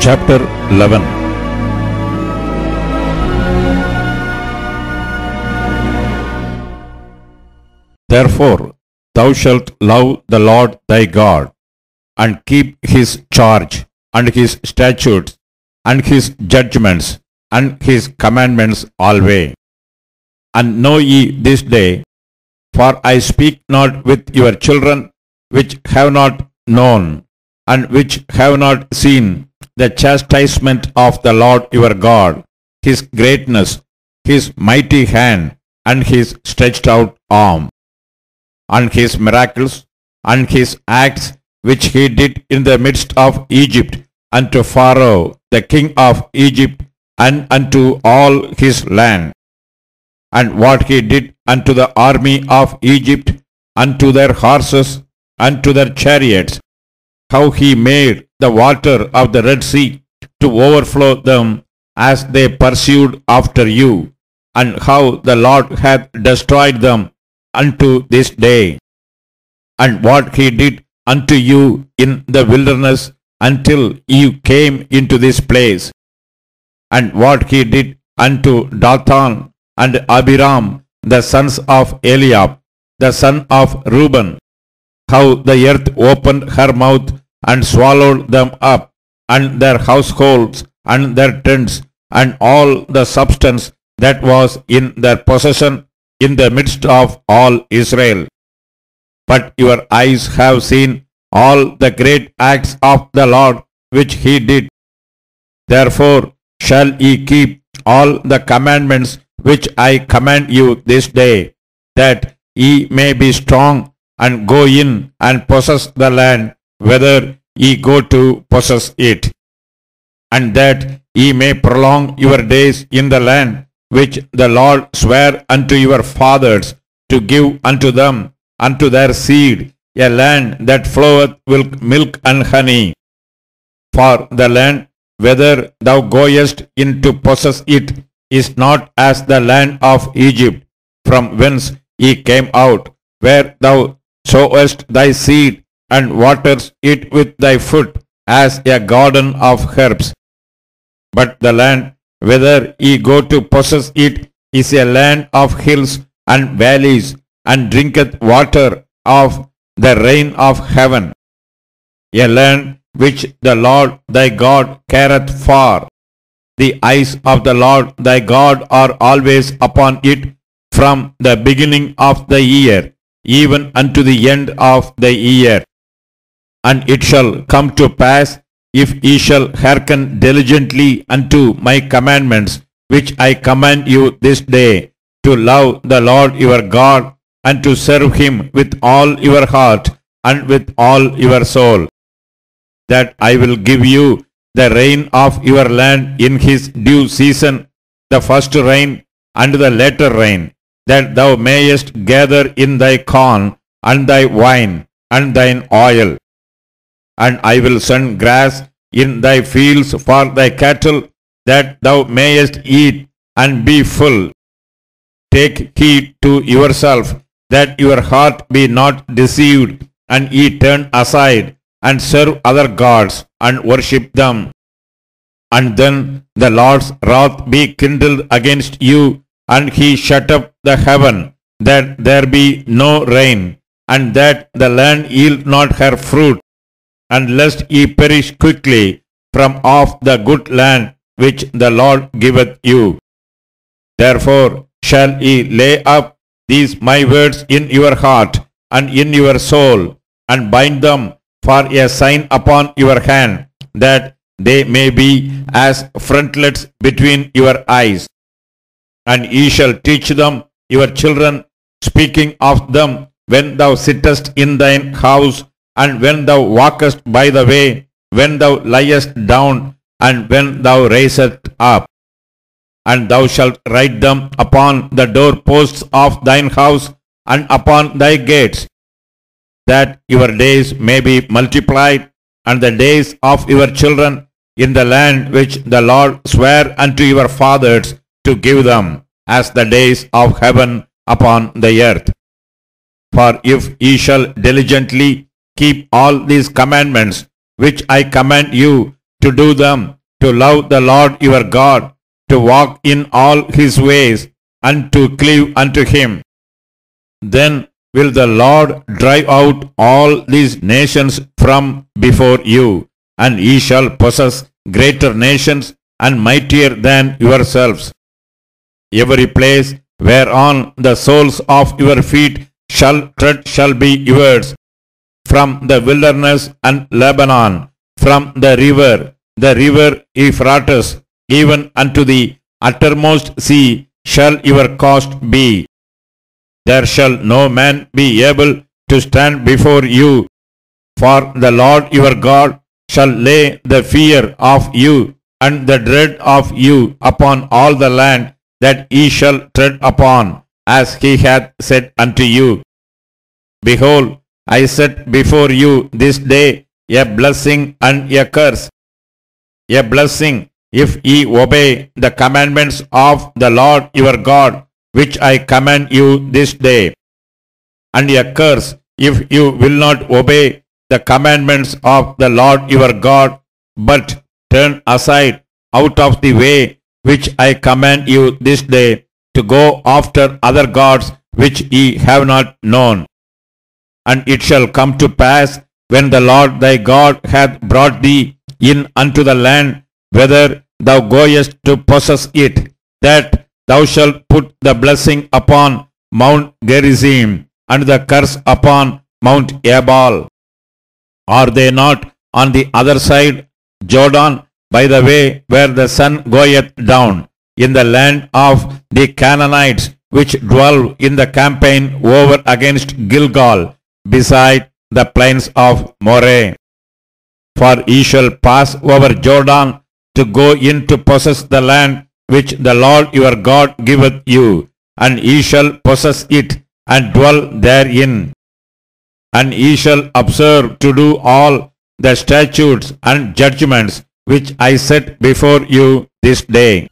Chapter 11. Therefore thou shalt love the Lord thy God, and keep his charge, and his statutes, and his judgments, and his commandments always. And know ye this day, for I speak not with your children which have not known, and which have not seen the chastisement of the Lord your God, his greatness, his mighty hand, and his stretched out arm, and his miracles, and his acts which he did in the midst of Egypt, unto Pharaoh the king of Egypt, and unto all his land, and what he did unto the army of Egypt, unto their horses, unto their chariots, how he made the water of the Red Sea to overflow them as they pursued after you, and how the Lord hath destroyed them unto this day, and what he did unto you in the wilderness until you came into this place, and what he did unto Dathan and Abiram, the sons of Eliab, the son of Reuben, how the earth opened her mouth and swallowed them up, and their households, and their tents, and all the substance that was in their possession in the midst of all Israel. But your eyes have seen all the great acts of the Lord which he did. Therefore shall ye keep all the commandments which I command you this day, that ye may be strong, and go in and possess the land, whether ye go to possess it, and that ye may prolong your days in the land which the Lord sware unto your fathers to give unto them, unto their seed, a land that floweth with milk and honey. For the land whither thou goest in to possess it is not as the land of Egypt, from whence ye came out, where thou sowest thy seed, and waterest it with thy foot, as a garden of herbs. But the land whither ye go to possess it is a land of hills and valleys, and drinketh water of the rain of heaven, a land which the Lord thy God careth for. The eyes of the Lord thy God are always upon it from the beginning of the year, even unto the end of the year. And it shall come to pass, if ye shall hearken diligently unto my commandments, which I command you this day, to love the Lord your God, and to serve him with all your heart and with all your soul, that I will give you the rain of your land in his due season, the first rain and the latter rain, that thou mayest gather in thy corn and thy wine and thine oil. And I will send grass in thy fields for thy cattle, that thou mayest eat and be full. Take heed to yourself, that your heart be not deceived, and ye turn aside, and serve other gods, and worship them. And then the Lord's wrath be kindled against you, and he shut up the heaven, that there be no rain, and that the land yield not her fruit, and lest ye perish quickly from off the good land which the Lord giveth you. Therefore shall ye lay up these my words in your heart and in your soul, and bind them for a sign upon your hand, that they may be as frontlets between your eyes. And ye shall teach them your children, speaking of them when thou sittest in thine house, and when thou walkest by the way, when thou liest down, and when thou raisest up. And thou shalt write them upon the doorposts of thine house, and upon thy gates, that your days may be multiplied, and the days of your children in the land which the Lord sware unto your fathers to give them, as the days of heaven upon the earth. For if ye shall diligently keep all these commandments which I command you to do them, to love the Lord your God, to walk in all his ways, and to cleave unto him. Then will the Lord drive out all these nations from before you, and ye shall possess greater nations and mightier than yourselves. Every place whereon the soles of your feet shall tread shall be yours. From the wilderness and Lebanon, from the river Euphrates, even unto the uttermost sea shall your cost be. There shall no man be able to stand before you, for the Lord your God shall lay the fear of you and the dread of you upon all the land that ye shall tread upon, as he hath said unto you. Behold, I set before you this day a blessing and a curse. A blessing, if ye obey the commandments of the Lord your God, which I command you this day. And a curse, if you will not obey the commandments of the Lord your God, but turn aside out of the way which I command you this day, to go after other gods which ye have not known. And it shall come to pass, when the Lord thy God hath brought thee in unto the land, whither thou goest to possess it, that thou shalt put the blessing upon Mount Gerizim, and the curse upon Mount Ebal. Are they not on the other side Jordan, by the way where the sun goeth down, in the land of the Canaanites, which dwell in the campaign over against Gilgal, beside the plains of Moreh? For ye shall pass over Jordan to go in to possess the land which the Lord your God giveth you, and ye shall possess it and dwell therein. And ye shall observe to do all the statutes and judgments which I set before you this day.